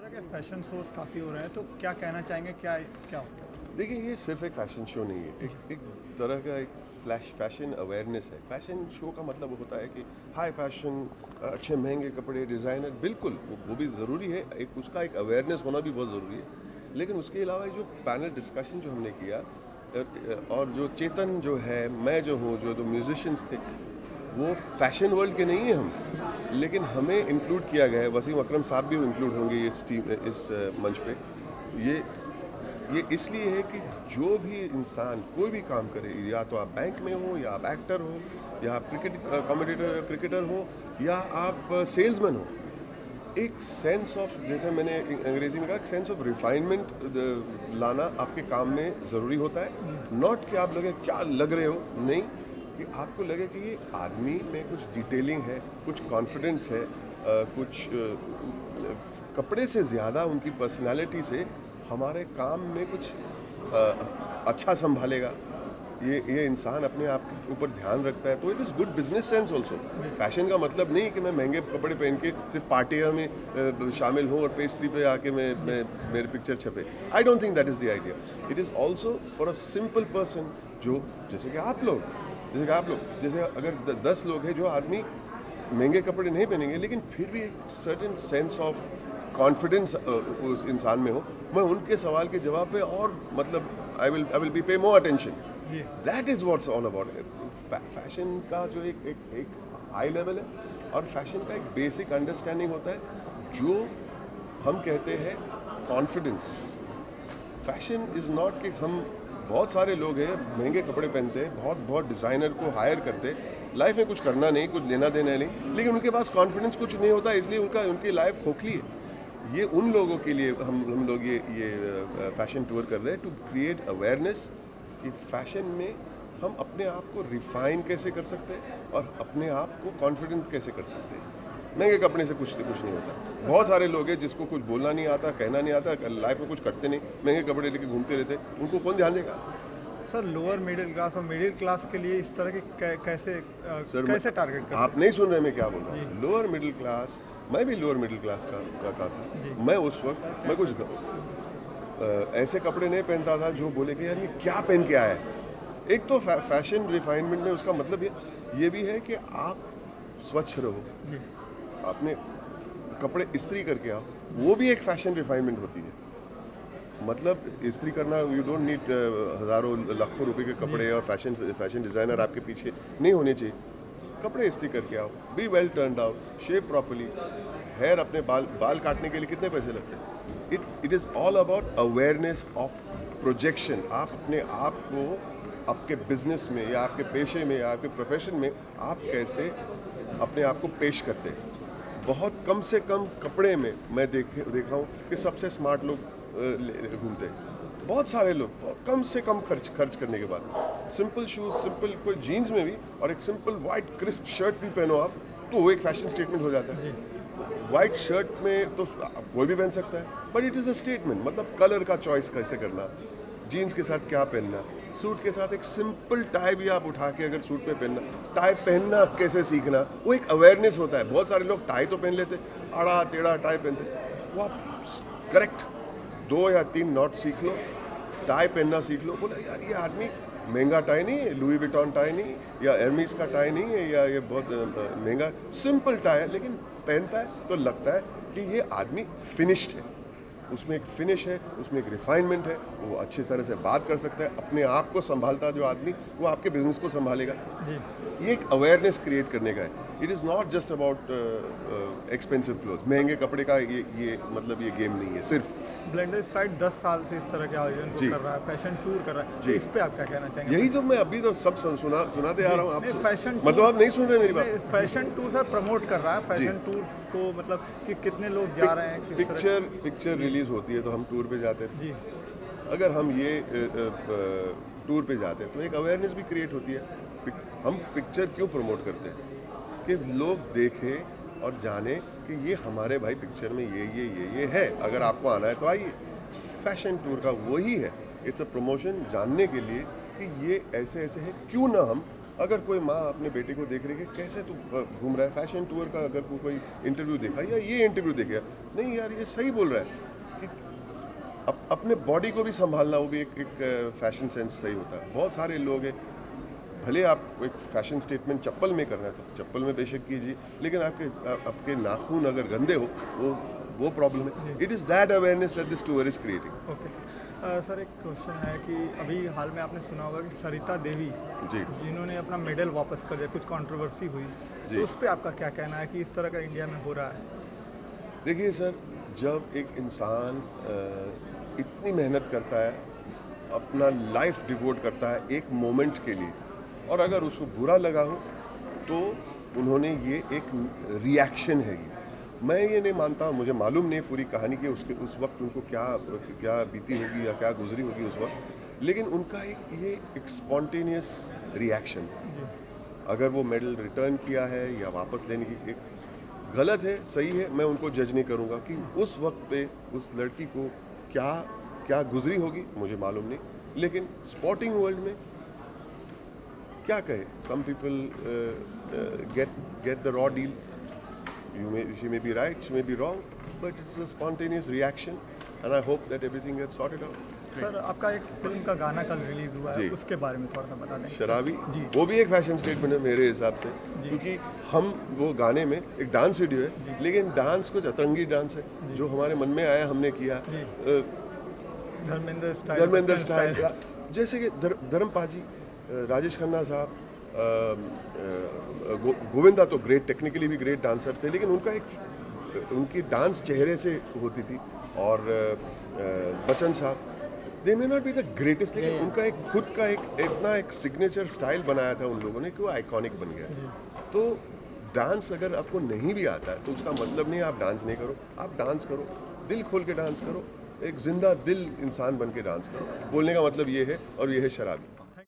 तरह के fashion shows काफ़ी हो रहे हैं, तो क्या कहना चाहेंगे, क्या क्या होता है? देखिए, ये सिर्फ एक फैशन शो नहीं है, एक तरह का एक फैशन अवेयरनेस है। फैशन शो का मतलब होता है कि हाई फैशन, अच्छे महंगे कपड़े, डिज़ाइनर, बिल्कुल वो भी ज़रूरी है, एक उसका एक अवेयरनेस होना भी बहुत ज़रूरी है। लेकिन उसके अलावा जो पैनल डिस्कशन जो हमने किया, और जो चेतन जो है, मैं जो हूँ, जो म्यूजिशियंस थे, वो फैशन वर्ल्ड के नहीं हैं हम, लेकिन हमें इंक्लूड किया गया है। वसीम अकरम साहब भी इंक्लूड होंगे इस मंच पे। ये इसलिए है कि जो भी इंसान कोई भी काम करे, या तो आप बैंक में हो, या आप एक्टर हो, या आप क्रिकेटर हो, या आप सेल्समैन हो, एक सेंस ऑफ, जैसे मैंने अंग्रेजी में कहा, एक सेंस ऑफ रिफाइनमेंट लाना आपके काम में ज़रूरी होता है। नॉट कि आप लगे क्या लग रहे हो, नहीं, कि आपको लगे कि ये आदमी में कुछ डिटेलिंग है, कुछ कॉन्फिडेंस है, कुछ कपड़े से ज़्यादा उनकी पर्सनालिटी से हमारे काम में कुछ अच्छा संभालेगा। ये इंसान अपने आप के ऊपर ध्यान रखता है, तो it is good business sense also. Fashion का मतलब नहीं कि मैं महंगे कपड़े पहन के सिर्फ पार्टियों में शामिल हूँ और पेज 3 पे आके मैं मेरे पिक्चर छपे। I don't think that is the idea. It is also for a simple person, जो जैसे आप लोग, जैसे अगर 10 लोग हैं, जो आदमी महंगे कपड़े नहीं पहनेंगे लेकिन फिर भी एक सर्टेन सेंस ऑफ कॉन्फिडेंस उस इंसान में हो, मैं उनके सवाल के जवाब पे और मतलब आई विल बी पे more attention. That is what's all about. Fashion का जो एक हाई लेवल है, और फैशन का एक बेसिक अंडरस्टैंडिंग होता है जो हम कहते हैं कॉन्फिडेंस। फैशन इज़ नॉट कि हम, बहुत सारे लोग हैं महंगे कपड़े पहनते हैं, बहुत डिज़ाइनर को हायर करते हैं, लाइफ में कुछ करना नहीं, कुछ लेना देना नहीं, लेकिन उनके पास कॉन्फिडेंस कुछ नहीं होता, इसलिए उनकी लाइफ खोखली है। ये उन लोगों के लिए हम लोग ये फैशन टूर कर रहे हैं, टू क्रिएट अवेयरनेस कि फैशन में हम अपने आप को रिफाइन कैसे कर सकते हैं और अपने आप को कॉन्फिडेंट कैसे कर सकते हैं। महंगे कपड़े से कुछ नहीं होता। बहुत सारे लोग हैं जिसको कुछ बोलना नहीं आता, कहना नहीं आता, लाइफ में कुछ करते नहीं, महंगे कपड़े लेके घूमते रहते, उनको कौन ध्यान देगा? सर, लोअर मिडिल क्लास और मिडिल क्लास के लिए इस तरह के कैसे टारगेट करते हैं? आप नहीं सुन रहे मैं क्या बोल रहा हूँ? लोअर मिडिल क्लास, मैं भी लोअर मिडिल क्लास का था। मैं उस वक्त मैं कुछ ऐसे कपड़े नहीं पहनता था जो बोले कि यार ये क्या पहन के आया है। एक तो फैशन रिफाइनमेंट में उसका मतलब ये भी है कि आप स्वच्छ रहो, अपने कपड़े इस्त्री करके आओ, वो भी एक फैशन रिफाइनमेंट होती है। मतलब इस्त्री करना, यू डोंट नीड हज़ारों लाखों रुपए के कपड़े और फैशन डिज़ाइनर आपके पीछे नहीं होने चाहिए। कपड़े इस्त्री करके आओ, be well turned out, shave properly. Hair, अपने बाल काटने के लिए कितने पैसे लगते हैं? It is all about awareness of projection. आप अपने आप को आपके बिजनेस में, या आपके पेशे में, या आपके प्रोफेशन में आप कैसे अपने आप को पेश करते हैं। बहुत कम से कम कपड़े में मैं देखा हूँ कि सबसे स्मार्ट लोग घूमते हैं। बहुत सारे लोग बहुत कम से कम खर्च करने के बाद सिंपल शूज़, सिंपल कोई जीन्स में भी, और एक सिंपल वाइट क्रिस्प शर्ट भी पहनो आप, तो वो एक फैशन स्टेटमेंट हो जाता है। वाइट शर्ट में तो कोई भी पहन सकता है, but it is a statement. मतलब कलर का चॉइस कैसे करना, जीन्स के साथ क्या पहनना, सूट के साथ एक सिंपल टाई भी आप उठा के अगर सूट पे पहनना, टाई पहनना कैसे सीखना, वो एक अवेयरनेस होता है। बहुत सारे लोग टाई तो पहन लेते, आड़ा टेढ़ा टाई पहनते, वो आप करेक्ट 2 या 3 नॉट सीख लो, टाई पहनना सीख लो। बोला यार ये आदमी महंगा टाई नहीं है, लुई विटॉन टाई नहीं, या एर्मीज का टाई नहीं है, या ये बहुत महंगा, सिंपल टाई है, लेकिन पहनता है तो लगता है कि ये आदमी फिनिश्ड है। उसमें एक फिनिश है, उसमें एक रिफाइनमेंट है, वो अच्छी तरह से बात कर सकता है, अपने आप को संभालता है जो आदमी, वो आपके बिजनेस को संभालेगा। ये एक अवेयरनेस क्रिएट करने का है। It is not just about expensive cloth. महंगे कपड़े का ये मतलब ये गेम नहीं है सिर्फ। ब्लेंडर स्प्राइट 10 साल से इस तरह के आयोजन को कर रहा है, फैशन टूर कर रहा है, तो इस पे आप क्या कहना चाहेंगे? यही तो मैं अभी तो सब सुनाते आ रहा हूँ। आप फैशन मतलब आप नहीं सुन रहे मेरी बात? फैशन टूर सर प्रमोट कर रहा है, फैशन टूर्स को, मतलब कि कितने लोग जा रहे हैं, पिक्चर रिलीज होती है तो हम टूर पे जाते हैं जी। अगर हम ये टूर पे जाते हैं तो एक अवेयरनेस भी क्रिएट होती है। हम पिक्चर क्यों प्रमोट करते हैं? कि लोग देखें और जाने कि ये हमारे भाई पिक्चर में ये है, अगर आपको आना है तो आइए। फैशन टूर का वही है, इट्स अ प्रमोशन, जानने के लिए कि ये ऐसे है, क्यों ना हम अगर कोई माँ अपने बेटे को देख रही है कि कैसे तू घूम रहा है, फैशन टूर का अगर कोई इंटरव्यू देखा या ये इंटरव्यू देखा, नहीं यार ये सही बोल रहा है कि अपने बॉडी को भी संभालना, वो भी एक फैशन सेंस सही होता है। बहुत सारे लोग हैं, भले आप एक फैशन स्टेटमेंट चप्पल में करना है तो चप्पल में बेशक कीजिए, लेकिन आपके नाखून अगर गंदे हो वो प्रॉब्लम है। It is that awareness that this tour is creating. Okay sir, एक क्वेश्चन है कि अभी हाल में आपने सुना होगा कि सरिता देवी जी जिन्होंने अपना मेडल वापस कर दिया, कुछ कंट्रोवर्सी हुई, जी। तो उस पर आपका क्या कहना है कि इस तरह का इंडिया में हो रहा है? देखिए सर, जब एक इंसान इतनी मेहनत करता है, अपना लाइफ डिवोट करता है एक मोमेंट के लिए, और अगर उसको बुरा लगा हो तो उन्होंने ये एक रिएक्शन है। मैं ये नहीं मानता, मुझे मालूम नहीं पूरी कहानी की उस वक्त उनको क्या बीती होगी या क्या गुजरी होगी उस वक्त, लेकिन उनका एक स्पॉन्टेनियस रिएक्शन। अगर वो मेडल रिटर्न किया है या वापस लेने की एक गलत है, सही है, मैं उनको जज नहीं करूँगा कि उस वक्त पे उस लड़की को क्या गुजरी होगी, मुझे मालूम नहीं। लेकिन स्पोर्टिंग वर्ल्ड में क्या कहे, some people get the raw deal, she may be right, she may be wrong, but it's a spontaneous reaction and I hope that everything gets sorted out. Sir, आपका एक फिल्म का गाना कल release हुआ है, जी। उसके बारे में थोड़ा सा बता दें। शराबी जी। वो भी एक फैशन स्टेटमेंट है मेरे हिसाब से, क्योंकि हम वो गाने में एक डांस वीडियो है, लेकिन डांस कुछ अतरंगी डांस है जो हमारे मन में आया हमने किया। धर्मेंद्र स्टाइल, जैसे कि धर्मपा जी, राजेश खन्ना साहब, गोविंदा तो ग्रेट, टेक्निकली भी ग्रेट डांसर थे, लेकिन उनकी डांस चेहरे से होती थी। और बच्चन साहब, they may not be the greatest, लेकिन उनका एक खुद का इतना एक सिग्नेचर स्टाइल बनाया था उन लोगों ने कि वो आइकॉनिक बन गया। तो डांस अगर आपको नहीं भी आता है तो उसका मतलब नहीं आप डांस नहीं करो, आप डांस करो, दिल खोल के डांस करो, एक जिंदा दिल इंसान बन के डांस करो। बोलने का मतलब ये है, और ये है शराबी।